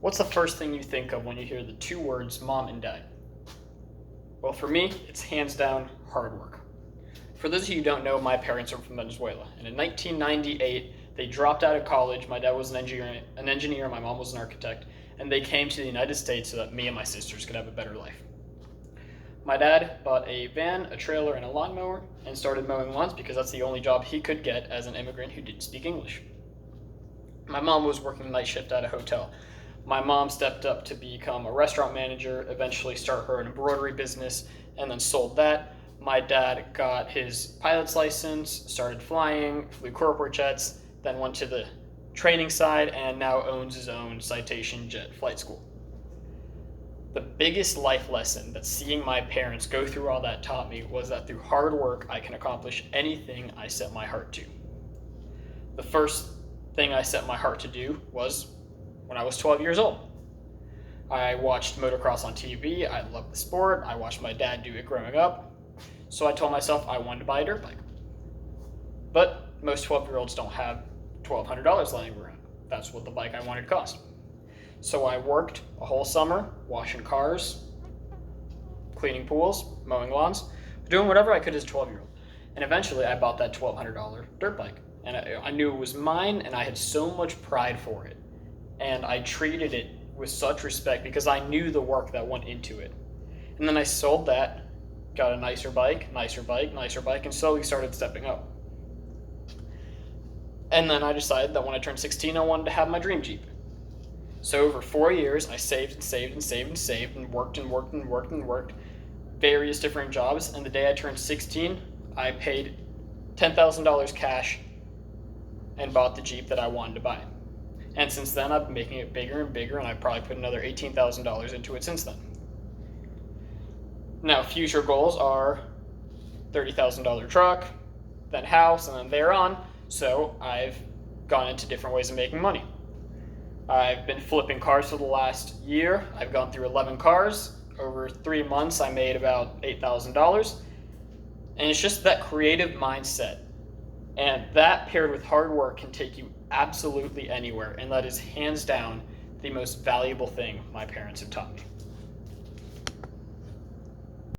What's the first thing you think of when you hear the two words mom and dad? Well, for me, it's hands down hard work. For those of you who don't know, my parents are from Venezuela, and in 1998, they dropped out of college. My dad was an engineer, my mom was an architect, and they came to the United States so that me and my sisters could have a better life. My dad bought a van, a trailer, and a lawnmower, and started mowing lawns because that's the only job he could get as an immigrant who didn't speak English. My mom was working night shift at a hotel. My mom stepped up to become a restaurant manager, eventually start her embroidery business, and then sold that. My dad got his pilot's license, started flying, flew corporate jets, then went to the training side, and now owns his own Citation Jet flight school. The biggest life lesson that seeing my parents go through all that taught me was that through hard work, I can accomplish anything I set my heart to. The first thing I set my heart to do was when I was 12 years old. I watched motocross on TV. I loved the sport. I watched my dad do it growing up. So I told myself I wanted to buy a dirt bike. But most 12-year-olds don't have $1,200 lying around. That's what the bike I wanted cost. So I worked a whole summer washing cars, cleaning pools, mowing lawns, doing whatever I could as a 12-year-old. And eventually I bought that $1,200 dirt bike. And I knew it was mine, and I had so much pride for it. And I treated it with such respect because I knew the work that went into it. And then I sold that, got a nicer bike, and slowly started stepping up. And then I decided that when I turned 16, I wanted to have my dream Jeep. So over 4 years, I saved and worked various different jobs. And the day I turned 16, I paid $10,000 cash and bought the Jeep that I wanted to buy. And since then, I've been making it bigger and bigger, and I've probably put another $18,000 into it since then. Now, future goals are $30,000 truck, then house, and then thereon. So I've gone into different ways of making money. I've been flipping cars for the last year. I've gone through 11 cars. Over 3 months, I made about $8,000. And it's just that creative mindset. And that paired with hard work can take you absolutely anywhere. And that is hands down the most valuable thing my parents have taught me.